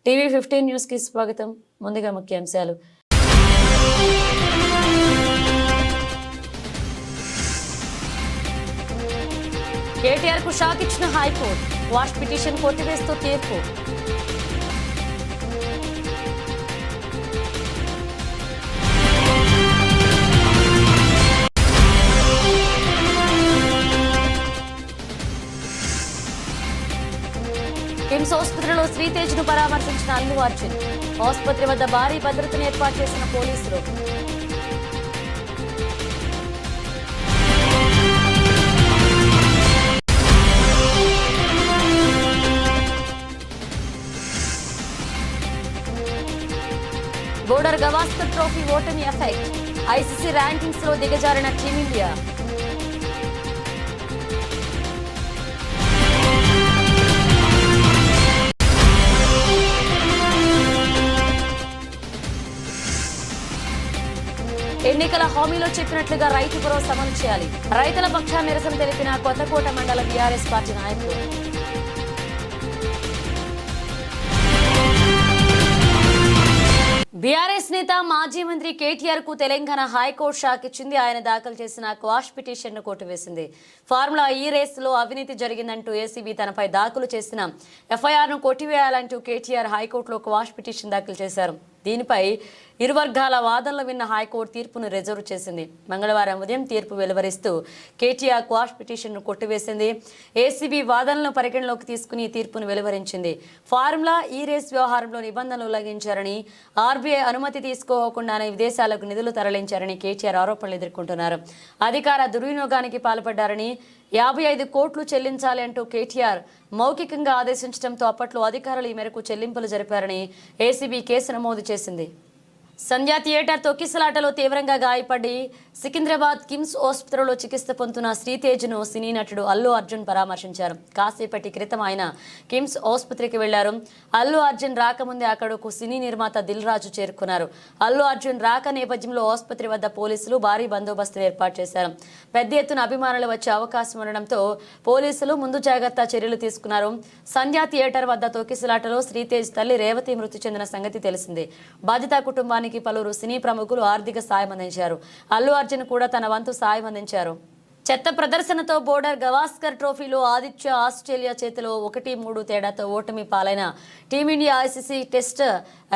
TV 15 news కి స్వాగతం. ముందుగా ముఖ్యాంశాలు. కేటీఆర్ కు షాక్ ఇచ్చిన హైకోర్టు. వాష్ పిటిషన్ కొట్టివేస్తూ తీర్పు. కిమ్స్ ఆసుపత్రిలో శ్రీతేజ్ ను పరామర్శించిన అల్లు అర్జున్. ఆసుపత్రి వద్ద భారీ భద్రతను ఏర్పాటు చేసిన పోలీసులు. బోర్డర్ గవాస్కర్ ట్రోఫీ ఓటమి ఎఫెక్ట్. ఐసీసీ ర్యాంకింగ్స్ లో దిగజారిన టీమిండియా. ఎన్నికల హామీలో చెప్పినట్లుగా రైతు భరోసా అమలు చేయాలి. రైతుల పక్షాన నిరసన తెలిపిన కొత్తకోట మండల బీఆర్ఎస్ పార్టీ నాయకులు. బీఆర్ఎస్ నేత మాజీ మంత్రి కేటీఆర్ కు తెలంగాణ హైకోర్టు షాక్ ఇచ్చింది. ఆయన దాఖలు చేసిన క్వాష్ పిటిషన్ ను కొట్టివేసింది. ఫార్ములా ఈ రేసులో అవినీతి జరిగిందంటూ ఏసీబీ తనపై దాఖలు చేసిన ఎఫ్ఐఆర్ ను కొట్టివేయాలంటూ కేటీఆర్ హైకోర్టులో క్వాష్ పిటిషన్ దాఖలు చేశారు. దీనిపై ఇరు వర్గాల వాదనలు విన్న హైకోర్టు తీర్పును రిజర్వ్ చేసింది. మంగళవారం ఉదయం తీర్పు వెలువరిస్తూ కేటీఆర్ క్వాష్ పిటిషన్ను కొట్టివేసింది. ఏసీబీ వాదనలను పరిగణలోకి తీసుకుని తీర్పును వెలువరించింది. ఫార్ములా ఈ రేస్ వ్యవహారంలో నిబంధనలు ఉల్లంఘించారని, ఆర్బీఐ అనుమతి తీసుకోకుండానే విదేశాలకు నిధులు తరలించారని కేటీఆర్ ఆరోపణలు ఎదుర్కొంటున్నారు. అధికార దుర్వినియోగానికి పాల్పడ్డారని, 55 కోట్లు చెల్లించాలి అంటూ కేటీఆర్ మౌఖికంగా ఆదేశించడంతో అప్పట్లో అధికారులు ఈ మేరకు చెల్లింపులు జరిపారని ఏసీబీ కేసు నమోదు చేసింది. సంధ్యా థియేటర్ తొక్కిసలాటలో తీవ్రంగా గాయపడి సికింద్రాబాద్ కిమ్స్ ఆసుపత్రిలో చికిత్స పొందుతున్న శ్రీతేజ్ను సినీ నటుడు అల్లు అర్జున్ పరామర్శించారు. కాసేపటి క్రితం ఆయన కిమ్స్ ఆసుపత్రికి వెళ్లారు. అల్లు అర్జున్ రాకముందే అక్కడకు సినీ నిర్మాత దిల్ రాజు చేరుకున్నారు. అల్లు అర్జున్ రాక నేపథ్యంలో ఆసుపత్రి వద్ద పోలీసులు భారీ బందోబస్తు ఏర్పాటు చేశారు. పెద్ద ఎత్తున అభిమానులు వచ్చే అవకాశం ఉండడంతో పోలీసులు ముందు జాగ్రత్త చర్యలు తీసుకున్నారు. సంధ్యా థియేటర్ వద్ద తొక్కిసలాటలో శ్రీతేజ్ తల్లి రేవతి మృతి చెందిన సంగతి తెలిసిందే. బాధిత కుటుంబానికి పలువురు సినీ ప్రముఖులు ఆర్థిక సాయం అందించారు. అల్లు అర్జున్ కూడా తన వంతు సాయం అందించారు. చెత్త ప్రదర్శనతో బోర్డర్ గవాస్కర్ ట్రోఫీలో ఆదిత్య ఆస్ట్రేలియా చేతిలో 1-3 తేడాతో ఓటమి పాలైన టీమిండియా ఐసీసీ టెస్ట్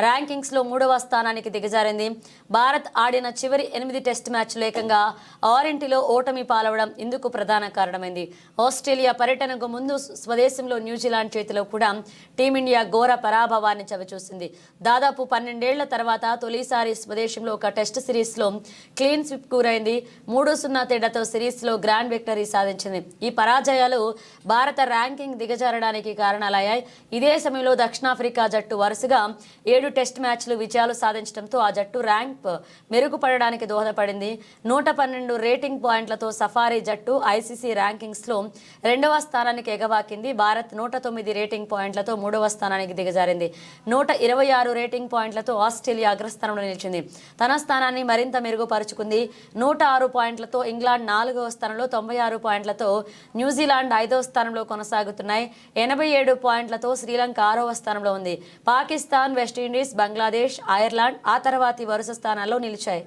ర్యాంకింగ్స్ లో 3వ స్థానానికి దిగజారింది. భారత్ ఆడిన చివరి 8 టెస్ట్ మ్యాచ్లు ఏకంగా 6 ఓటమి పాలవడం ఇందుకు ప్రధాన కారణమైంది. ఆస్ట్రేలియా పర్యటనకు ముందు స్వదేశంలో న్యూజిలాండ్ చేతిలో కూడా టీమిండియా ఘోర పరాభవాన్ని చవిచూసింది. దాదాపు 12 ఏళ్ల తర్వాత తొలిసారి స్వదేశంలో ఒక టెస్ట్ సిరీస్ లో క్లీన్ స్వీప్ కూరైంది. 3-0 తేడాతో సిరీస్ లో గ్రాండ్ విక్టరీ సాధించింది. ఈ పరాజయాలు భారత ర్యాంకింగ్ దిగజారడానికి కారణాలయ్యాయి. ఇదే సమయంలో దక్షిణాఫ్రికా జట్టు వరుసగా 7 టెస్ట్ మ్యాచ్లు విజయాలు సాధించడంతో ఆ జట్టు ర్యాంక్ మెరుగుపడడానికి దోహదపడింది. 112 రేటింగ్ పాయింట్లతో సఫారీ జట్టు ఐసీసీ ర్యాంకింగ్స్ లో 2వ స్థానానికి ఎగవాకింది. భారత్ 109 రేటింగ్ పాయింట్లతో 3వ స్థానానికి దిగజారింది. 126 రేటింగ్ పాయింట్లతో ఆస్ట్రేలియా అగ్రస్థానంలో నిలిచింది. తన స్థానాన్ని మరింత మెరుగుపరుచుకుంది. 106 పాయింట్లతో ఇంగ్లాండ్ 4వ స్థానంలో, 96 పాయింట్లతో న్యూజిలాండ్ 5వ స్థానంలో కొనసాగుతున్నాయి. 87 పాయింట్లతో శ్రీలంక 6వ స్థానంలో ఉంది. పాకిస్తాన్, వెస్టిండీస్, బంగ్లాదేశ్, ఐర్లాండ్ ఆ తర్వాతి వరుస స్థానాల్లో నిలిచాయి.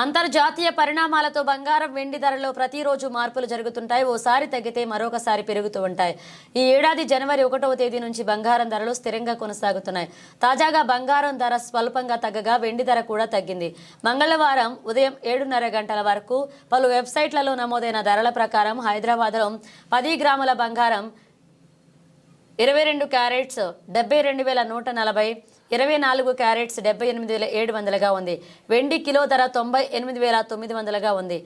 అంతర్జాతీయ పరిణామాలతో బంగారం, వెండి ధరలో ప్రతిరోజు మార్పులు జరుగుతుంటాయి. ఓసారి తగ్గితే మరొకసారి పెరుగుతూ ఉంటాయి. ఈ ఏడాది జనవరి 1వ తేదీ నుంచి బంగారం ధరలు స్థిరంగా కొనసాగుతున్నాయి. తాజాగా బంగారం ధర స్వల్పంగా తగ్గగా వెండి ధర కూడా తగ్గింది. మంగళవారం ఉదయం 7:30 గంటల వరకు పలు వెబ్సైట్లలో నమోదైన ధరల ప్రకారం హైదరాబాద్లో 10 గ్రాముల బంగారం 22 క్యారెట్స్ 72,140, 24 క్యారెట్స్ 78,700గా ఉంది. వెండి కిలో ధర 98,900గా ఉంది.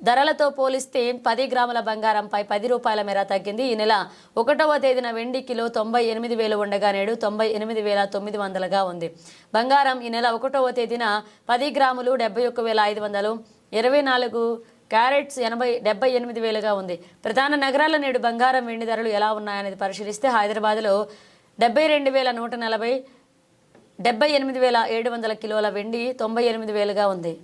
ధరలతో పోలిస్తే 10 గ్రాముల బంగారంపై ₹10 మేర తగ్గింది. ఈ నెల 1వ తేదీన వెండి కిలో 98,000 ఉండగా నేడు 98,900గా ఉంది. బంగారం ఈ నెల 1వ తేదీన 10 గ్రాములు 71,500, 24 క్యారెట్స్ 78,000గా ఉంది. ప్రధాన నగరాల్లో నేడు బంగారం, వెండి ధరలు ఎలా ఉన్నాయనేది పరిశీలిస్తే హైదరాబాద్లో 72,140, 78,700 కిలోల వెండి 98,000గా ఉంది.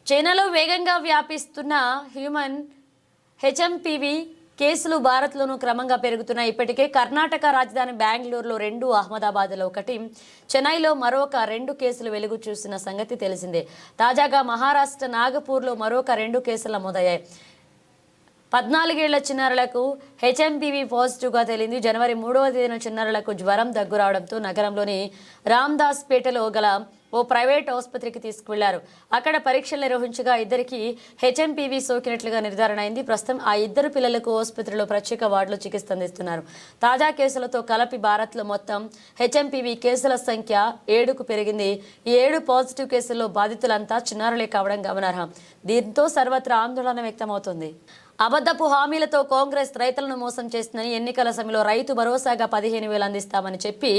చైనాలో వేగంగా వ్యాపిస్తున్న హ్యూమన్ హెచ్ఎంపీవీ కేసులు భారత్లోనూ క్రమంగా పెరుగుతున్నాయి. ఇప్పటికే కర్ణాటక రాజధాని బెంగళూరులో 2, అహ్మదాబాద్లో 1, చెన్నైలో మరొక 2 కేసులు వెలుగు చూసిన సంగతి తెలిసిందే. తాజాగా మహారాష్ట్ర నాగపూర్లో మరొక 2 కేసులు నమోదయ్యాయి. 14 ఏళ్ల చిన్నారులకు హెచ్ఎంపీవీ పాజిటివ్గా తేలింది. జనవరి 3వ తేదీన చిన్నారులకు జ్వరం, దగ్గు రావడంతో నగరంలోని రామ్దాస్ పేటలో గల ఓ ప్రైవేట్ ఆసుపత్రికి తీసుకువెళ్లారు. అక్కడ పరీక్షలు నిర్వహించగా ఇద్దరికి హెచ్ఎంపీవీ సోకినట్లుగా నిర్ధారణ అయింది. ప్రస్తుతం ఆ 2 పిల్లలకు ఆసుపత్రిలో ప్రత్యేక వార్డులో చికిత్స అందిస్తున్నారు. తాజా కేసులతో కలిపి భారత్లో మొత్తం హెచ్ఎంపీవీ కేసుల సంఖ్య 7కు పెరిగింది. ఈ 7 పాజిటివ్ కేసుల్లో బాధితులంతా చిన్నారులే కావడం గమనార్హం. దీంతో సర్వత్రా ఆందోళన వ్యక్తమవుతుంది. అబద్ధపు హామీలతో కాంగ్రెస్ రైతులను మోసం చేస్తుందని ఎన్నికల సమయంలో రైతు భరోసాగా 15,000 అందిస్తామని చెప్పి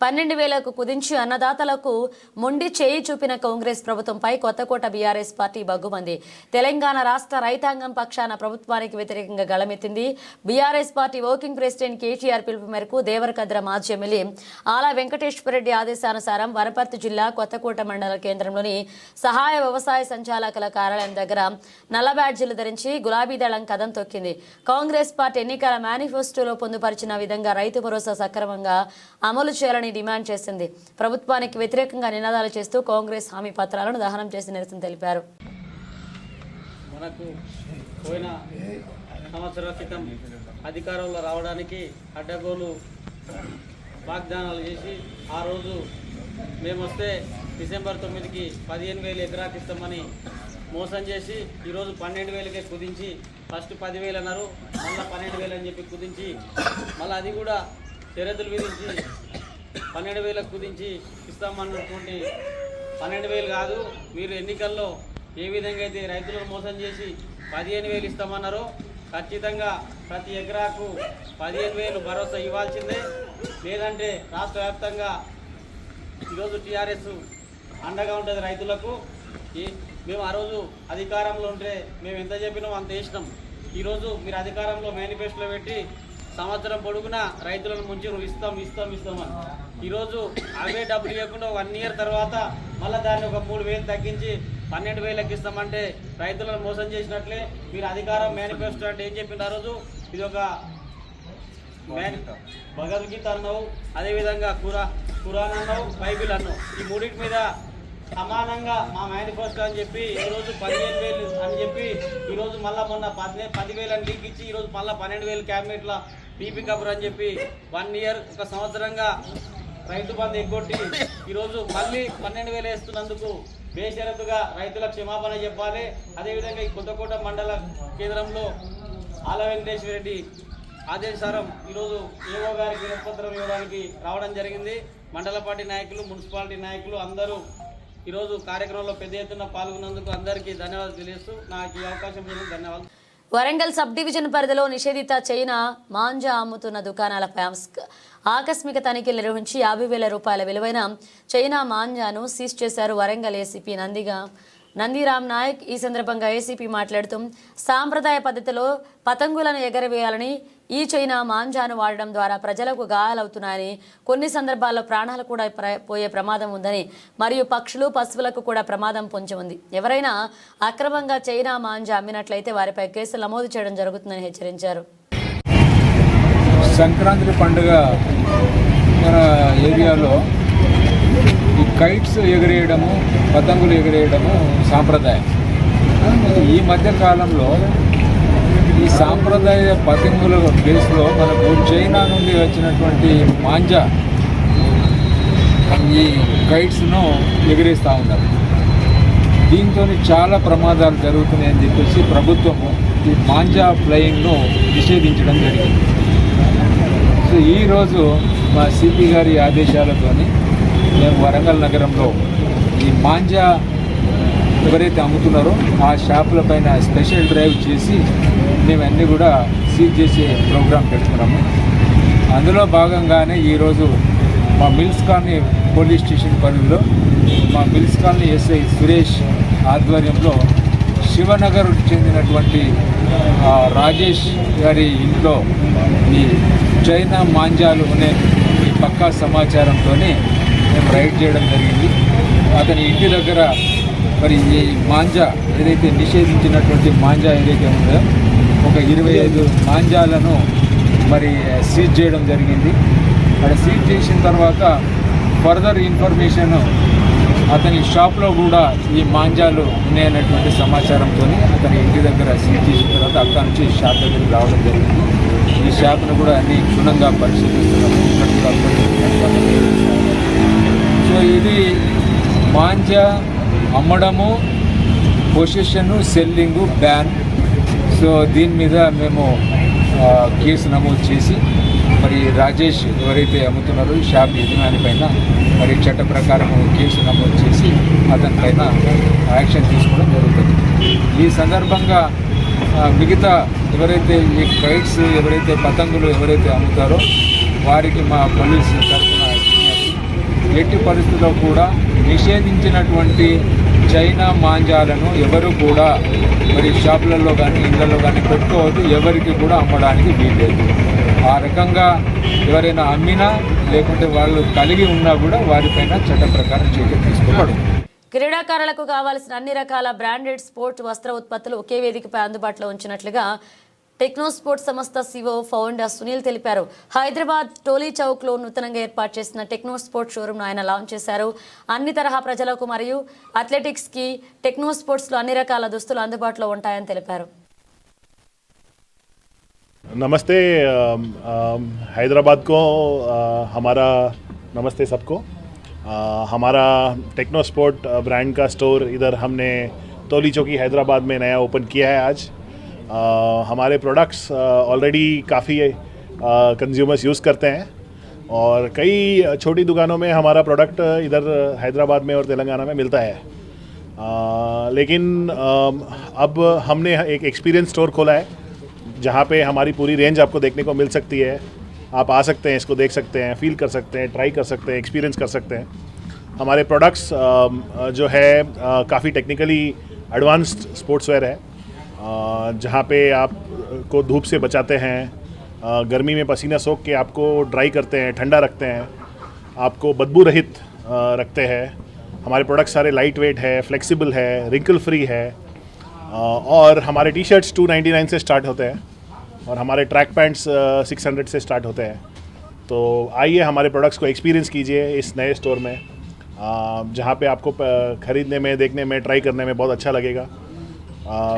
12,000కు కుదించి అన్నదాతలకు మొండి చేయి చూపిన కాంగ్రెస్ ప్రభుత్వంపై కొత్తకోట బీఆర్ఎస్ పార్టీ బగ్గుమంది. తెలంగాణ రాష్ట్ర రైతాంగం పక్షాన ప్రభుత్వానికి వ్యతిరేకంగా గళమెత్తింది. BRS party working president KTR పిలుపు మేరకు దేవరకద్ర మాజీ ఎమ్మెల్యే ఆల వెంకటేశ్వరరెడ్డి ఆదేశానుసారం వనపర్తి జిల్లా కొత్తకోట మండల కేంద్రంలోని సహాయ వ్యవసాయ సంచాలకుల కార్యాలయం దగ్గర నల్ల బ్యాడ్జీలు ధరించి గులాబీ దళం కదం తొక్కింది. కాంగ్రెస్ పార్టీ ఎన్నికల మేనిఫెస్టోలో పొందుపరిచిన విధంగా రైతు భరోసా సక్రమంగా అమలు చేయాలని డిమాండ్ చేసింది. ప్రభుత్వానికి వ్యతిరేకంగా నినాదాలు చేస్తూ కాంగ్రెస్ హామీ పత్రాలను దహనం చేసి నిరసన తెలిపారు. మనకు పోయిన సంవత్సరాల క్రితం అధికారంలో రావడానికి అడ్డగోలు వాగ్దానాలు చేసి ఆ రోజు మేము వస్తే డిసెంబర్ 9కి 15,000 ఎకరాకి ఇస్తామని మోసం చేసి ఈరోజు 12,000కే కుదించి ఫస్ట్ 10,000 అన్నారు, మళ్ళీ 12,000 అని చెప్పి కుదించి మళ్ళీ అది కూడా షరతులు విధించి 12,000 కుదించి ఇస్తామన్నటువంటి 12,000 కాదు, మీరు ఎన్నికల్లో ఏ విధంగా అయితే రైతులను మోసం చేసి 15,000 ఇస్తామన్నారో ఖచ్చితంగా ప్రతి ఎకరాకు 15,000 భరోసా ఇవ్వాల్సిందే. లేదంటే రాష్ట్ర వ్యాప్తంగా ఈరోజు టీఆర్ఎస్ అండగా ఉంటుంది రైతులకు. మేము ఆ రోజు అధికారంలో ఉంటే మేము ఎంత చెప్పినామో అంత వేసినాం. ఈరోజు మీరు అధికారంలో మేనిఫెస్టోలో పెట్టి సంవత్సరం పొడుగునా రైతులను ముంచి ఇస్తామని ఈరోజు అవే డబ్బులు ఇవ్వకుండా 1 ఇయర్ తర్వాత మళ్ళీ దాన్ని ఒక 3,000 తగ్గించి 12,000కి ఇస్తామంటే రైతులను మోసం చేసినట్లే. మీరు అధికారం మేనిఫెస్టో అంటే ఏం చెప్పింది ఆ రోజు? ఇది ఒక భగవద్గీత అన్నావు, అదేవిధంగా ఖురాన్ అన్నావు, బైబిల్ అన్నావు. ఈ మూడింటి మీద సమానంగా మా మేనిఫెస్టో అని చెప్పి ఈరోజు 15,000 అని చెప్పి ఈరోజు మళ్ళీ మొన్న 10,000 అని లీక్ ఇచ్చి ఈరోజు మళ్ళీ 12,000 క్యాబినెట్ల పీపీ కబర్ అని చెప్పి 1 ఇయర్ ఒక సంవత్సరంగా రైతు బంధు ఎగ్గొట్టి ఈరోజు మళ్ళీ 12,000 వేస్తున్నందుకు బేషరతుగా రైతుల క్షమాపణ చెప్పాలి. అదేవిధంగా ఈ కొత్తకోట మండల కేంద్రంలో ఆల వెంకటేశ్వరరెడ్డి ఆదేశారం ఈరోజు ఏఓ గారికి వినతిపత్రం ఇవ్వడానికి రావడం జరిగింది. మండల పార్టీ నాయకులు, మున్సిపాలిటీ నాయకులు అందరూ ఈరోజు కార్యక్రమంలో పెద్ద ఎత్తున పాల్గొన్నందుకు అందరికీ ధన్యవాదాలు తెలియజేస్తూ నాకు ఈ అవకాశం ఇచ్చినందుకు ధన్యవాదాలు. వరంగల్ సబ్ డివిజన్ పరిధిలో నిషేధిత చైనా మాంజా అమ్ముతున్న దుకాణాలపై ఆకస్మిక తనిఖీలు నిర్వహించి 50,000 రూపాయల విలువైన చైనా మాంజాను సీజ్ చేశారు వరంగల్ ఏసీపీ నందిరామ్ నాయక్. ఈ సందర్భంగా ఏసీపీ మాట్లాడుతూ సాంప్రదాయ పద్ధతిలో పతంగులను ఎగరవేయాలని ఈ చైనా మాంజాను వాడడం ద్వారా ప్రజలకు గాయాలవుతున్నాయని, కొన్ని సందర్భాల్లో ప్రాణాలు కూడా పోయే ప్రమాదం ఉందని, మరియు పక్షులు, పశువులకు కూడా ప్రమాదం పొంచి ఉంది. ఎవరైనా అక్రమంగా చైనా మాంజా అమ్మినట్లయితే వారిపై కేసులు నమోదు చేయడం జరుగుతుందని హెచ్చరించారు. సంక్రాంతి పండుగ మన ఏరియాలో ఈ కైట్స్ ఎగరేయడము, పతంగులు ఎగరేయడము సాంప్రదాయం. ఈ మధ్య కాలంలో ఈ సాంప్రదాయ పతంగుల ప్లేస్లో మనకు చైనా నుండి వచ్చినటువంటి మాంజా ఈ కైట్స్ను ఎగిరేస్తూ ఉన్నారు. దీంతో చాలా ప్రమాదాలు జరుగుతున్నాయని చెప్పేసి ప్రభుత్వము ఈ మాంజా ఫ్లయింగ్ను నిషేధించడం జరిగింది. సో ఈరోజు మా సిపి గారి ఆదేశాలతోని మేము వరంగల్ నగరంలో ఈ మాంజా ఎవరైతే అమ్ముతున్నారో ఆ షాపుల పైన స్పెషల్ డ్రైవ్ చేసి మేము అన్నీ కూడా సీజ్ చేసే ప్రోగ్రాం పెడుతున్నాము. అందులో భాగంగానే ఈరోజు మా మిల్స్ కాలనీ పోలీస్ స్టేషన్ పరిధిలో మా మిల్స్ కాలనీ ఎస్ఐ సురేష్ ఆధ్వర్యంలో శివనగర్కు చెందినటువంటి రాజేష్ గారి ఇంట్లో ఈ చైనా మాంజాలు అనే ఈ పక్కా సమాచారంతో మేము రైడ్ చేయడం జరిగింది. అతని ఇంటి దగ్గర మరి ఈ మాంజా ఏదైతే నిషేధించినటువంటి మాంజా ఏదైతే ఉందో ఒక 25 మాంజాలను మరి సీజ్ చేయడం జరిగింది. అక్కడ సీజ్ చేసిన తర్వాత ఫర్దర్ ఇన్ఫర్మేషన్ అతని షాప్లో కూడా ఈ మాంజాలు ఉన్నాయన్నటువంటి సమాచారంతో అతని ఇంటి దగ్గర సీజ్ చేసిన తర్వాత అక్కడి నుంచి షాప్ దగ్గరికి రావడం జరిగింది. ఈ షాప్ను కూడా అన్ని క్షుణ్ణంగా పరిశీలిస్తున్నారు. సో ఇది మాంజా అమ్మడము, పొజిషను, సెల్లింగు బ్యాన్. సో దీని మీద మేము కేసు నమోదు చేసి మరి రాజేష్ ఎవరైతే అమ్ముతున్నారో ఈ షాప్ యజమాని పైన మరి చట్ట ప్రకారం కేసు నమోదు చేసి అతని పైన యాక్షన్ తీసుకోవడం జరుగుతుంది. ఈ సందర్భంగా మిగతా ఎవరైతే ఈ కైట్స్ ఎవరైతే పతంగులు ఎవరైతే అమ్ముతారో వారికి మా పోలీసు తరఫున ఎట్టి పరిస్థితుల్లో కూడా నిషేధించినటువంటి చైనా మాంజాలను ఎవరు కూడా మరి షాపులలో కానీ ఇళ్లలో కానీ పెట్టుకోవద్దు, ఎవరికి కూడా అమ్మడానికి వీల్లేదు. ఆ రకంగా ఎవరైనా అమ్మినా లేకుంటే వాళ్ళు కలిగి ఉన్నా కూడా వారిపైన చట్ట ప్రకారం చర్యలు తీసుకోబడు. క్రీడాకారులకు కావాల్సిన అన్ని రకాల బ్రాండెడ్ స్పోర్ట్ వస్త్ర ఉత్పత్తులు ఒకే వేదికపై అందుబాటులో ఉంచినట్లుగా టెక్నో స్పోర్ట్స్ సంస్థ సిఓ ఫౌండర్ సునీల్ తెలిపారు. హైదరాబాద్ టోలీ చౌక్ లో నూతనంగా ఏర్పాటు చేసిన టెక్నో స్పోర్ట్స్ షోరూమ్ ను ఆయన లాంచ్ చేశారు. అన్ని తరహా ప్రజలకు మరియు అథ్లెటిక్స్ కి టెక్నో స్పోర్ట్స్ లో అన్ని రకాల దుస్తులు అందుబాటులో ఉంటాయని తెలిపారు. नमस्ते हैदराबाद को हमारा नमस्ते सबको। हमारा टेक्नो स्पोर्ट ब्रांड का स्टोर इधर हमने तोली चौकी हैदराबाद में नया ओपन किया है आज। हमारे प्रोडक्ट्स ऑलरेडी काफ़ी कंज्यूमर्स यूज़ करते हैं और कई छोटी दुकानों में हमारा प्रोडक्ट इधर हैदराबाद में और तेलंगाना में मिलता है। लेकिन अब हमने एक एक्सपीरियंस स्टोर खोला है जहाँ पे हमारी पूरी रेंज आपको देखने को मिल सकती है। आप आ सकते हैं, इसको देख सकते हैं, फील कर सकते हैं, ट्राई कर सकते हैं, एक्सपीरियंस कर सकते हैं। हमारे प्रोडक्ट्स जो है काफ़ी टेक्निकली एडवांस्ड स्पोर्ट्स वेयर है, जहाँ पे आपको धूप से बचाते हैं, गर्मी में पसीना सोख के आपको ड्राई करते हैं, ठंडा रखते हैं, आपको बदबू रहित रखते हैं। हमारे प्रोडक्ट्स सारे लाइट वेट है, फ्लेक्सिबल है, रिंकल फ्री है और हमारे टी शर्ट्स 299 से स्टार्ट होते हैं और हमारे ट्रैक पैंट्स 600 से स्टार्ट होते हैं। तो आइए हमारे प्रोडक्ट्स को एक्सपीरियंस कीजिए इस नए स्टोर में, जहाँ पे आपको ख़रीदने में, देखने में, ट्राई करने में बहुत अच्छा लगेगा।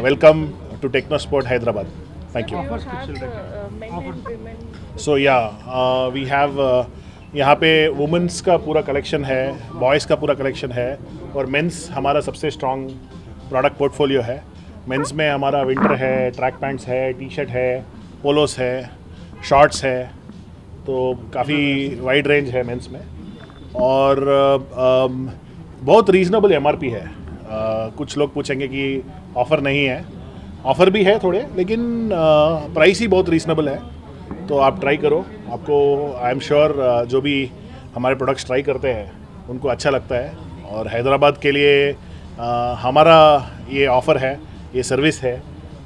Welcome to Techno Sport Hyderabad. Thank you. So yeah we have यहाँ पे वुमेंस का पूरा कलेक्शन है, बॉयज़ का पूरा कलेक्शन है और मेंस हमारा सबसे स्ट्रॉन्ग प्रोडक्ट पोर्टफोलियो है। मेंस में हमारा विंटर है, ट्रैक पैंट्स है, टी शर्ट है, पोलोस है, शॉर्ट्स है, तो काफ़ी वाइड रेंज है मेंस में और बहुत रीज़नेबल एमआरपी है। कुछ लोग पूछेंगे कि ऑफ़र नहीं है, ऑफ़र भी है थोड़े, लेकिन प्राइस ही बहुत रीज़नेबल है। तो आप ट्राई करो, आपको आई एम श्योर जो भी हमारे प्रोडक्ट्स ट्राई करते हैं उनको अच्छा लगता है। और हैदराबाद के लिए हमारा ये ऑफ़र है, ये सर्विस है,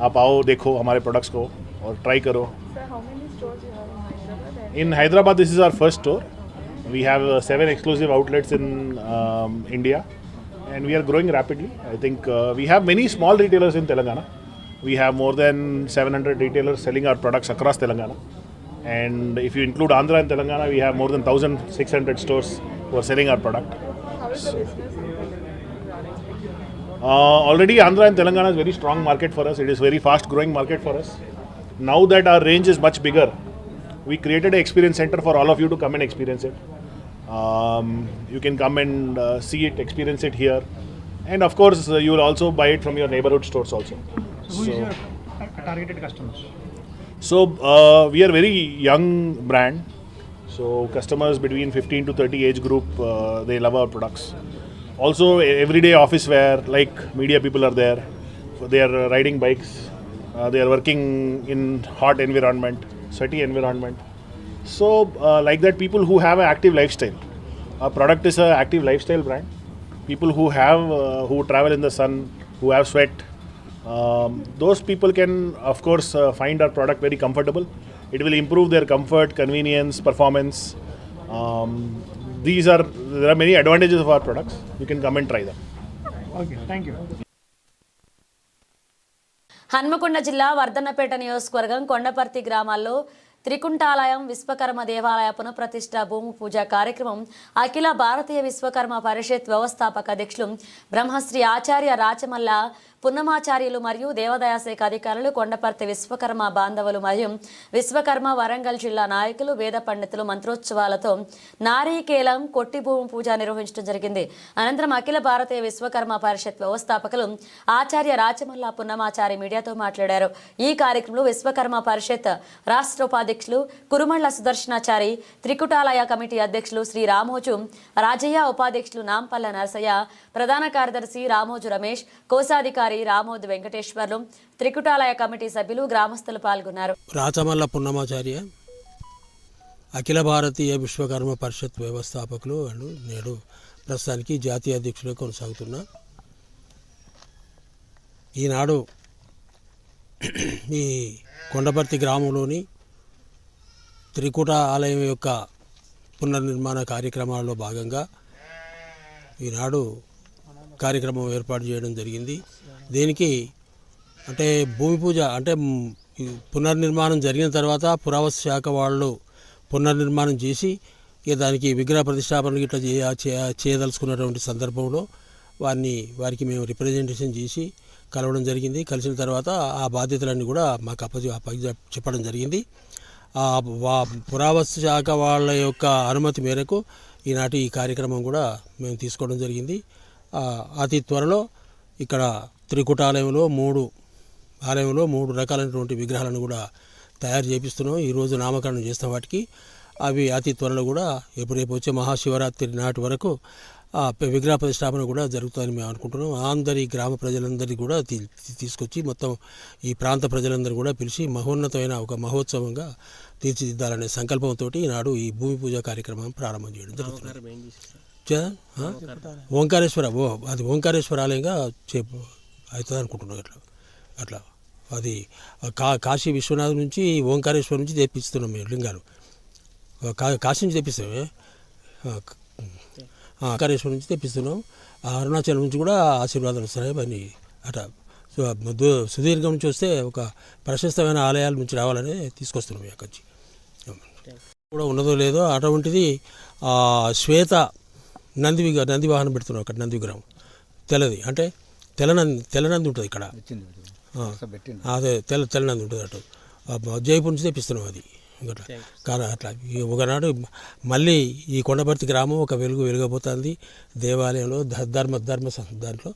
आप आओ, देखो हमारे प्रोडक्ट्स को और ट्राई करो। In Hyderabad this is our first store. We have 7 exclusive outlets in India and we are growing rapidly. I think we have many small retailers in Telangana. We have more than 700 retailers selling our products across Telangana. And if you include Andhra and Telangana, we have more than 1,600 stores who are selling our product. How is the business Already Andhra and Telangana is very strong market for us. It is very fast growing market for us. Now that our range is much bigger, we created an experience center for all of you to come and experience it. You can come and see it, experience it here, and of course you will also buy it from your neighborhood stores also. Who is your targeted customers? So we are very young brand. So customers between 15 to 30 age group, they love our products. Also everyday office wear, like media people are there. They are riding bikes. They are working in hot environment, sweaty environment. So like that, people who have an active lifestyle. Our product is an active lifestyle brand. People who have who travel in the sun, who have sweat, those people can of course find our product very comfortable. It will improve their comfort, convenience, performance. There are many advantages of our products. You can come and try them. Okay, thank you. Hanamkonda జిల్లా వర్ధన్నపేట నియోజకవర్గం కొండపర్తి గ్రామాల్లో త్రికుంటాలయం విశ్వకర్మ దేవాలయ పునఃప్రతిష్ఠ భూమి పూజ కార్యక్రమం అఖిల భారతీయ విశ్వకర్మ పరిషత్ వ్యవస్థాపక అధ్యక్షులు బ్రహ్మశ్రీ ఆచార్య రాచమల్ల పున్నమాచార్యులు మరియు దేవాదాయ శాఖ అధికారులు, కొండపర్తి విశ్వకర్మ బాంధవులు మరియు విశ్వకర్మ వరంగల్ జిల్లా నాయకులు, వేద పండితులు మంత్రోత్సవాలతో నారీకేలం కొట్టి భూమి పూజ నిర్వహించడం జరిగింది. అనంతరం అఖిల భారతీయ విశ్వకర్మ పరిషత్ వ్యవస్థాపకులు ఆచార్య రాచమల్ల పున్నమాచారి మీడియాతో మాట్లాడారు. ఈ కార్యక్రమంలో విశ్వకర్మ పరిషత్ రాష్ట్ర ఉపాధ్యక్షులు కురుమళ్ల సుదర్శనాచారి, త్రికుటాలయ కమిటీ అధ్యక్షులు శ్రీ రామోజు రాజయ్య, ఉపాధ్యక్షులు నాంపల్ల నరసయ్య, ప్రధాన కార్యదర్శి రామోజు రమేష్, కోశాధికారి రామోద్ వెంకటేశ్వర్లు, త్రికుటాలయ కమిటీ సభ్యులు, గ్రామస్తులు పాల్గొన్నారు. రాచమల్ల పున్నమాచార్య అఖిల భారతీయ విశ్వకర్మ పరిషత్ వ్యవస్థాపకులు వాళ్ళు నేడు ప్రస్తుతానికి జాతీయ అధ్యక్షులు కొనసాగుతున్నా. ఈనాడు ఈ కొండపర్తి గ్రామంలోని త్రికుట ఆలయం యొక్క పునర్నిర్మాణ కార్యక్రమాల్లో భాగంగా ఈనాడు కార్యక్రమం ఏర్పాటు చేయడం జరిగింది. దీనికి అంటే భూమి పూజ అంటే పునర్నిర్మాణం జరిగిన తర్వాత పురావస్తు శాఖ వాళ్ళు పునర్నిర్మాణం చేసి ఇక దానికి విగ్రహ ప్రతిష్టాపనలు ఇట్లా చేయదలుచుకున్నటువంటి సందర్భంలో వారికి మేము రిప్రజెంటేషన్ చేసి కలవడం జరిగింది. కలిసిన తర్వాత ఆ బాధ్యతలన్నీ కూడా మాకు చెప్పడం జరిగింది. పురావస్తు శాఖ వాళ్ళ యొక్క అనుమతి మేరకు ఈనాటి ఈ కార్యక్రమం కూడా మేము తీసుకోవడం జరిగింది. అతి త్వరలో ఇక్కడ త్రికుటాలయంలో మూడు రకాలైనటువంటి విగ్రహాలను కూడా తయారు చేపిస్తున్నాం. ఈరోజు నామకరణం చేస్తాం వాటికి. అవి అతి త్వరలో కూడా రేపు వచ్చే మహాశివరాత్రి నాటి వరకు విగ్రహ ప్రతిష్టాపన కూడా జరుగుతుందని మేము అనుకుంటున్నాం. అందరి గ్రామ ప్రజలందరినీ కూడా తీసుకొచ్చి మొత్తం ఈ ప్రాంత ప్రజలందరూ కూడా పిలిచి మహోన్నతమైన ఒక మహోత్సవంగా తీర్చిదిద్దాలనే సంకల్పంతో ఈనాడు ఈ భూమి పూజ కార్యక్రమం ప్రారంభం చేయడం జరుగుతుంది. అది ఓంకారేశ్వర ఆలయంగా అవుతుంది అనుకుంటున్నాం. అట్లా అది కాశీ విశ్వనాథ్ నుంచి ఓంకారేశ్వరం నుంచి తెప్పిస్తున్నాం మేము లింగాలు. కాశీ నుంచి తెప్పిస్తామే, ఓంకారేశ్వరం నుంచి తెప్పిస్తున్నాం. అరుణాచలం నుంచి కూడా ఆశీర్వాదాలు వస్తున్నాయి. అవన్నీ అట్లా సుదీర్ఘం నుంచి వస్తే ఒక ప్రశస్తమైన ఆలయాల నుంచి రావాలని తీసుకొస్తున్నాం. అక్కడి నుంచి కూడా ఉన్నదో లేదో అటువంటిది శ్వేత నంది వాహనం పెడుతున్నాం. అక్కడ నంది విగ్రహం తెల్లది అంటే తెల్లనంది ఉంటుంది ఇక్కడ. అదే తెల్లనంది ఉంటుంది. అటు జైపూర్ నుంచి తెప్పిస్తున్నాం. అది కానీ అట్లా ఒకనాడు మళ్ళీ ఈ కొండపర్తి గ్రామం ఒక వెలుగబోతుంది. దేవాలయంలో ధర్మ దాంట్లో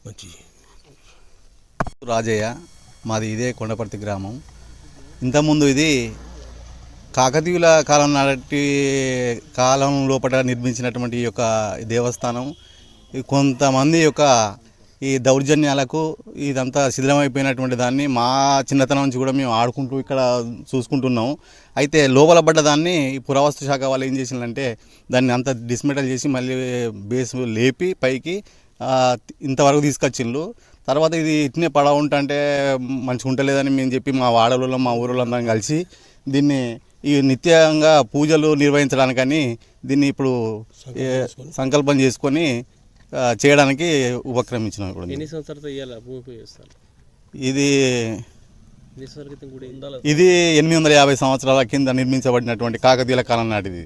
మంచి రాజయ్య, మాది ఇదే కొండపర్తి గ్రామం. ఇంతకుముందు ఇది కాకతీయుల కాలం లోపల నిర్మించినటువంటి ఈ యొక్క దేవస్థానం కొంతమంది యొక్క ఈ దౌర్జన్యాలకు ఇదంతా శిథిలమైపోయినటువంటి దాన్ని మా చిన్నతనం నుంచి కూడా మేము ఆడుకుంటూ ఇక్కడ చూసుకుంటున్నాం. అయితే లోపల పడ్డ దాన్ని ఈ పురావస్తు శాఖ వాళ్ళు ఏం చేసిందంటే దాన్ని అంతా డిస్మెటల్ చేసి మళ్ళీ బేస్ లేపి పైకి ఇంతవరకు తీసుకొచ్చిండ్రు. తర్వాత ఇది ఇట్నే పడ ఉంటే మంచిగా ఉంటలేదని మేము చెప్పి మా వాడలలో మా ఊళ్ళందరం కలిసి దీన్ని ఈ నిత్యంగా పూజలు నిర్వహించడానికని దీన్ని ఇప్పుడు సంకల్పం చేసుకొని చేయడానికి ఉపక్రమించినాం. ఇప్పుడు ఇది 850 సంవత్సరాల కింద నిర్మించబడినటువంటి కాకతీయుల కాలం నాటిది.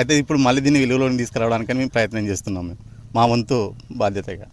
అయితే ఇప్పుడు మళ్ళీ దీన్ని విలువలోకి తీసుకురావడానికని మేము ప్రయత్నం చేస్తున్నాం. మేము మా వంతు బాధ్యతగా.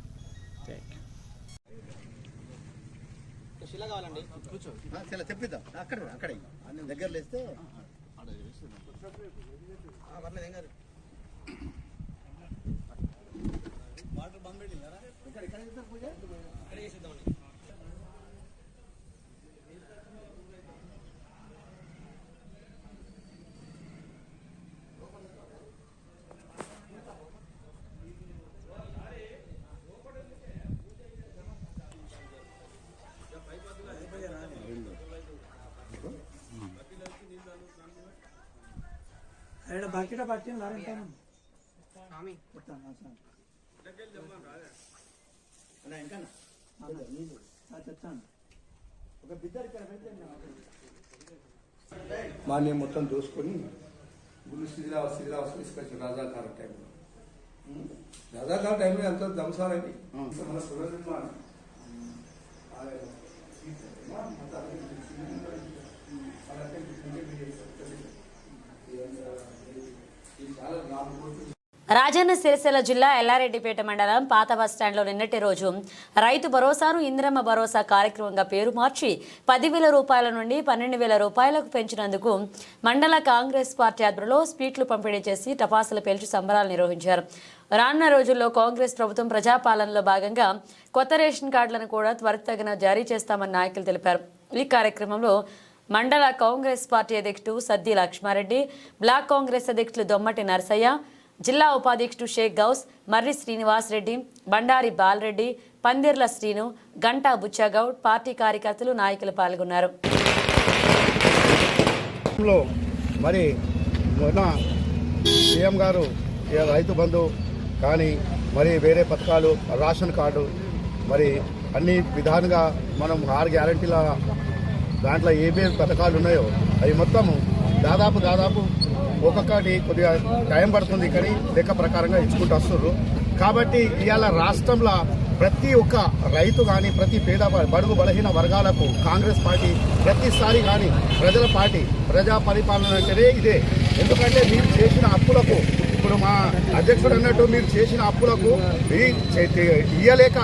మాన్యం మొత్తం దోసుకొని గుళ్ళు శిథిలావస్థ తీసుకొచ్చిన రాజాకాల టైంలో రజాకాల టైంలో ఎంత దంసాలని మన పునర్నిర్మాణం రాజన్న సిరిసిల్ల జిల్లా ఎల్లారెడ్డిపేట మండలం పాత బస్టాండ్లో నిన్నటి రోజు రైతు భరోసాను ఇందిరమ్మ భరోసా కార్యక్రమంగా పేరు మార్చి 10,000 రూపాయల నుండి 12,000 రూపాయలకు పెంచినందుకు మండల కాంగ్రెస్ పార్టీ ఆధ్వర్యంలో స్వీట్లు పంపిణీ చేసి టపాసులు పేల్చి సంబరాలు నిర్వహించారు. రానున్న రోజుల్లో కాంగ్రెస్ ప్రభుత్వం ప్రజాపాలనలో భాగంగా కొత్త రేషన్ కార్డులను కూడా త్వరితగిన జారీ చేస్తామని నాయకులు తెలిపారు. ఈ కార్యక్రమంలో మండల కాంగ్రెస్ పార్టీ అధ్యక్షుడు సద్ది లక్ష్మారెడ్డి, బ్లాక్ కాంగ్రెస్ అధ్యక్షులు దొమ్మటి నరసయ్య, జిల్లా ఉపాధ్యక్షుడు షేక్ గౌస్, మర్రి శ్రీనివాస్ రెడ్డి, బండారి బాలరెడ్డి, పందిర్ల శ్రీను, గంటా బుచ్చగౌడ్, పార్టీ కార్యకర్తలు, నాయకులు పాల్గొన్నారు. మరి మొన్న సీఎం గారు రైతు బంధు కానీ మరి వేరే పథకాలు రేషన్ కార్డు మరి అన్ని విధాలుగా మనం 6 గ్యారంటీల దాంట్లో ఏమేమి పథకాలు ఉన్నాయో అవి మొత్తము దాదాపు ఒక్కొక్కటి కొద్దిగా టైం పడుతుంది కానీ లెక్క ప్రకారంగా ఇచ్చుకుంటూ వస్తున్నారు. కాబట్టి ఇవాళ రాష్ట్రంలో ప్రతి ఒక్క రైతు కానీ ప్రతి పేద బడుగు బలహీన వర్గాలకు కాంగ్రెస్ పార్టీ ప్రతిసారి కానీ ప్రజల పార్టీ ప్రజా పరిపాలన అంటేనే ఇదే. ఎందుకంటే మీరు చేసిన అప్పులకు ఇప్పుడు మా అధ్యక్షుడు అన్నట్టు మీరు చేసిన అప్పులకు ఇయ్యలేక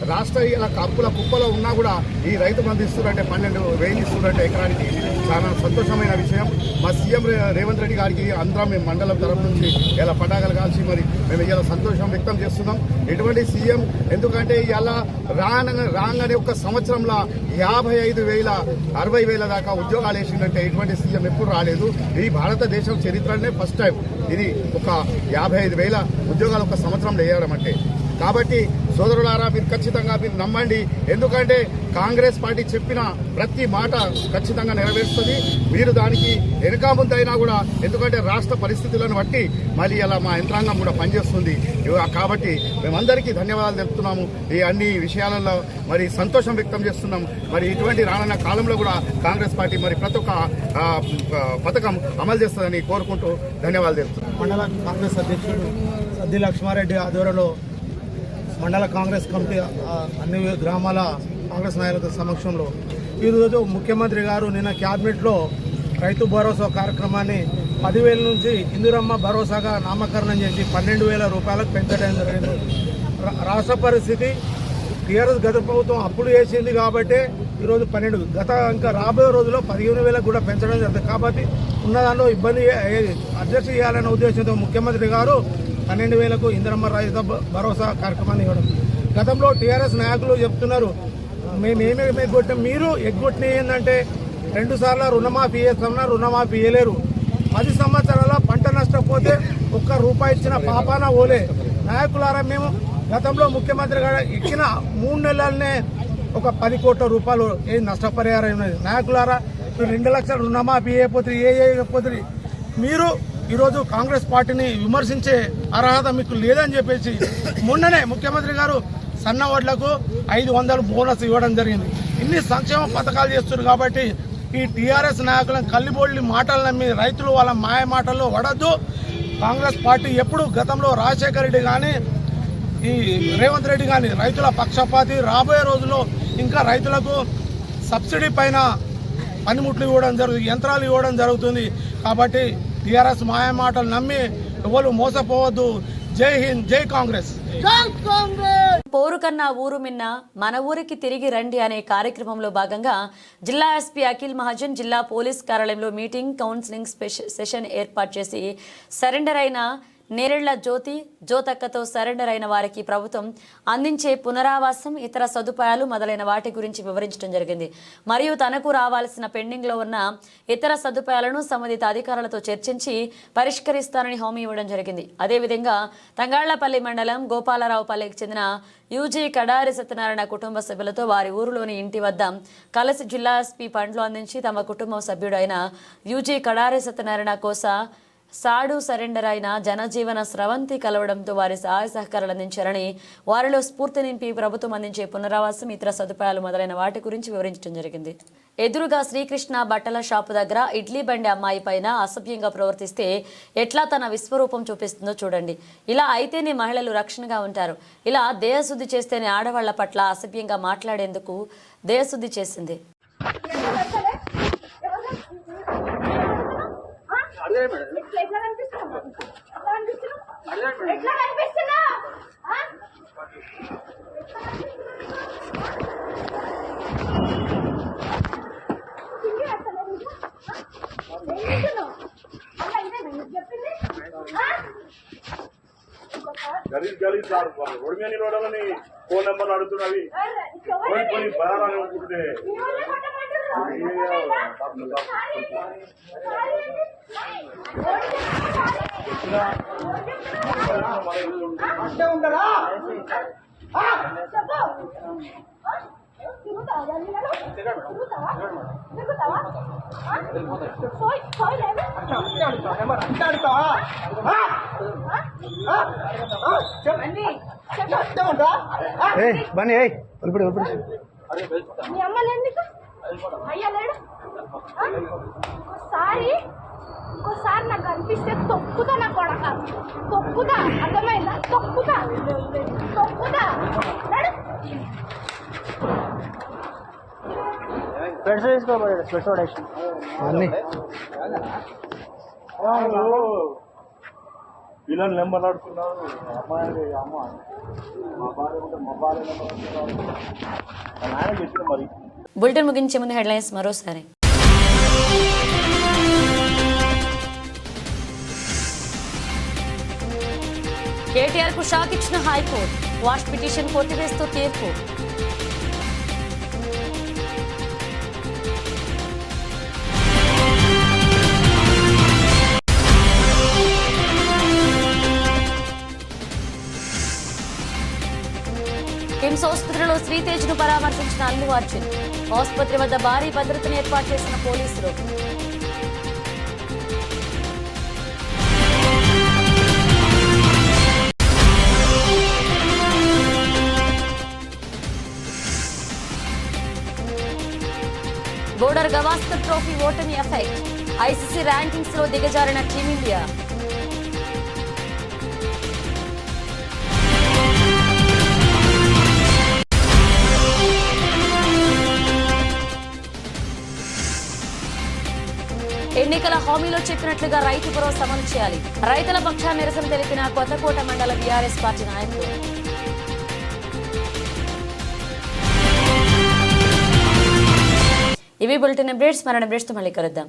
రాష్ట్ర అప్పుల కుప్పలో ఉన్నా కూడా ఈ రైతు బంధు ఇస్తున్నారంటే 12,000 ఇస్తున్నారంటే ఎకరానికి చాలా సంతోషమైన విషయం. మా సీఎం రేవంత్ రెడ్డి గారికి అందరం మేము మండలం తరఫు నుంచి ఇలా పటాకలు కాల్చి మరి మేము ఇలా సంతోషం వ్యక్తం చేస్తున్నాం. ఎటువంటి సీఎం ఎందుకంటే ఇలా రాగానే ఒక సంవత్సరంలో 55,000 60,000 దాకా ఉద్యోగాలు వేసిందంటే ఎటువంటి సీఎం ఎప్పుడు రాలేదు. ఈ భారతదేశం చరిత్రనే ఫస్ట్ టైం ఇది ఒక 55,000 ఉద్యోగాలు ఒక సంవత్సరంలో వేయడం అంటే. కాబట్టి సోదరులారా మీరు ఖచ్చితంగా మీరు నమ్మండి. ఎందుకంటే కాంగ్రెస్ పార్టీ చెప్పిన ప్రతి మాట ఖచ్చితంగా నెరవేరుస్తుంది. మీరు దానికి వెనుక ముందైనా కూడా ఎందుకంటే రాష్ట్ర పరిస్థితులను బట్టి మళ్ళీ అలా మా యంత్రాంగం కూడా పనిచేస్తుంది. కాబట్టి మేమందరికీ ధన్యవాదాలు తెలుపుతున్నాము. ఈ అన్ని విషయాలలో మరి సంతోషం వ్యక్తం చేస్తున్నాం. మరి ఇటువంటి రానున్న కాలంలో కూడా కాంగ్రెస్ పార్టీ మరి ప్రతి ఒక్క పథకం అమలు చేస్తుందని కోరుకుంటూ ధన్యవాదాలు తెలుపుతున్నాం. మండల కాంగ్రెస్ అధ్యక్షుడు సద్ది లక్ష్మారెడ్డి ఆధ్వర్యంలో మండల కాంగ్రెస్ కమిటీ అన్ని గ్రామాల కాంగ్రెస్ నాయకుల సమక్షంలో ఈరోజు ముఖ్యమంత్రి గారు నిన్న క్యాబినెట్లో రైతు భరోసా కార్యక్రమాన్ని 10,000 నుంచి ఇందిరమ్మ భరోసాగా నామకరణం చేసి 12,000 రూపాయలకు పెంచడం జరిగింది. రాష్ట్ర పరిస్థితి టీఆర్ఎస్ గత ప్రభుత్వం అప్పుడు చేసింది కాబట్టి ఈరోజు 12 ఇంకా రాబోయే రోజుల్లో 15,000 కూడా పెంచడం జరుగుతుంది. కాబట్టి ఉన్నదానిలో ఇబ్బంది అడ్జస్ట్ చేయాలనే ఉద్దేశంతో ముఖ్యమంత్రి గారు 12,000కు ఇందిరమ్మ రైతు భరోసా కార్యక్రమాన్ని ఇవ్వడం. గతంలో టీఆర్ఎస్ నాయకులు చెప్తున్నారు మేమేమి ఎగ్గొట్టాం, మీరు ఎగ్గొట్టిన ఏంటంటే 2 సార్లు రుణమాఫీ చేస్తామన్నా రుణమాఫీ చేయలేరు. 10 సంవత్సరాల పంట నష్టపోతే ₹1 ఇచ్చిన పాపాన ఓలే. నాయకులారా మేము గతంలో ముఖ్యమంత్రి గారు ఎక్కిన 3 నెలలనే ఒక 10 కోట్ల రూపాయలు నష్టపరిహారం ఉన్నది. నాయకులారా 2 లక్షల రుణమాఫీ చేయకపోతే మీరు ఈరోజు కాంగ్రెస్ పార్టీని విమర్శించే అర్హత మీకు లేదని చెప్పేసి మొన్ననే ముఖ్యమంత్రి గారు సన్న వడ్లకు 500 బోనస్ ఇవ్వడం జరిగింది. ఇన్ని సంక్షేమ పథకాలు చేస్తున్నారు. కాబట్టి ఈ టీఆర్ఎస్ నాయకులను కల్లిబోళ్ళి మాటలు నమ్మి రైతులు వాళ్ళ మాయ మాటల్లో పడద్దు. కాంగ్రెస్ పార్టీ ఎప్పుడు గతంలో రాజశేఖర రెడ్డి కానీ ఈ రేవంత్ రెడ్డి కానీ రైతుల పక్షపాతి. రాబోయే రోజుల్లో ఇంకా రైతులకు సబ్సిడీ పైన పనిముట్లు ఇవ్వడం జరుగుతుంది, యంత్రాలు ఇవ్వడం జరుగుతుంది. కాబట్టి టీఆర్ఎస్ మాయ మాటలు నమ్మి ఎవరు మోసపోవద్దు. జై హింద్, జై కాంగ్రెస్. పోరు కన్నా ఊరు మిన్న మన ఊరికి తిరిగి రండి అనే కార్యక్రమంలో భాగంగా జిల్లా ఎస్పీ అఖిల్ మహాజన్ జిల్లా పోలీస్ కార్యాలయంలో మీటింగ్ కౌన్సిలింగ్ సెషన్ ఏర్పాటు చేసి సరెండర్ అయిన నేరెళ్ల జ్యోతక్కతో సరెండర్ అయిన వారికి ప్రభుత్వం అందించే పునరావాసం, ఇతర సదుపాయాలు మొదలైన వాటి గురించి వివరించడం జరిగింది. మరియు తనకు రావాల్సిన పెండింగ్లో ఉన్న ఇతర సదుపాయాలను సంబంధిత అధికారులతో చర్చించి పరిష్కరిస్తానని హామీ ఇవ్వడం జరిగింది. అదేవిధంగా తంగాళ్లపల్లి మండలం గోపాలరావుపల్లికి చెందిన యూజీ కడారి సత్యనారాయణ కుటుంబ సభ్యులతో వారి ఊరిలోని ఇంటి వద్ద కలిసి జిల్లా ఎస్పీ పండ్లు అందించి తమ కుటుంబ సభ్యుడు అయిన యూజీ కడారి సత్యనారాయణ కోస సాడు సరెండర్ అయిన జనజీవన స్రవంతి కలవడంతో వారి సహాయ సహకారాలు అందించారని, వారిలో స్ఫూర్తి నింపి ప్రభుత్వం అందించే పునరావాసం, ఇతర సదుపాయాలు మొదలైన వాటి గురించి వివరించడం జరిగింది. ఎదురుగా శ్రీకృష్ణ బట్టల షాపు దగ్గర ఇడ్లీ బండి అమ్మాయి పైన అసభ్యంగా ప్రవర్తిస్తే ఎట్లా తన విశ్వరూపం చూపిస్తుందో చూడండి. ఇలా అయితేనే మహిళలు రక్షణగా ఉంటారు. ఇలా దేహశుద్ధి చేస్తేనే ఆడవాళ్ల పట్ల అసభ్యంగా మాట్లాడేందుకు దేహశుద్ధి చేసింది. గలీజ్ సార్ రోడ్డు మీద రోడ్లని ఫోన్ నెంబర్లు అడుగుతున్నవి కొన్ని బలాలు అనుకుంటే బన్నీ ఇంకోసారి నాకు అనిపిస్తే తొక్కుతా, నా కొడక తొక్కుతా, అర్థమైందా? తొక్కుతా. పిల్లలు నెంబర్ ఆడుతున్నారు. అమ్మాయి అమ్మ మా భార్య ఉంటే మా భార్య నెంబర్ ఆయన చెప్పిన మరి. బులెటిన్ ముగించే ముందు హెడ్లైన్స్ మరోసారి. కేటీఆర్ కు షాక్ ఇచ్చిన హైకోర్టు, వాష్ పిటిషన్ కొట్టివేస్తూ తీర్పు. కిమ్స్ ఆసుపత్రిలో శ్రీతేజ్ ను పరామర్శించిన అల్లు అర్జున్, ఆసుపత్రి వద్ద భారీ భద్రతను ఏర్పాటు చేసిన పోలీసులు. బోర్డర్ గవాస్కర్ ట్రోఫీ ఓటమి ఎఫెక్ట్, ఐసీసీ ర్యాంకింగ్స్ లో దిగజారిన టీమిండియా. ఎన్నికల హామీలో చెప్పినట్లుగా రైతు భరోసా అమలు చేయాలి. రైతుల పక్షాన నిరసన తెలిపిన కొత్తకోట మండల బీఆర్ఎస్ పార్టీ నాయకులు. ఇవి బులెటిన్ అప్డేట్స్. మరణ అప్డేట్స్ తో మళ్ళీ కలుద్దాం.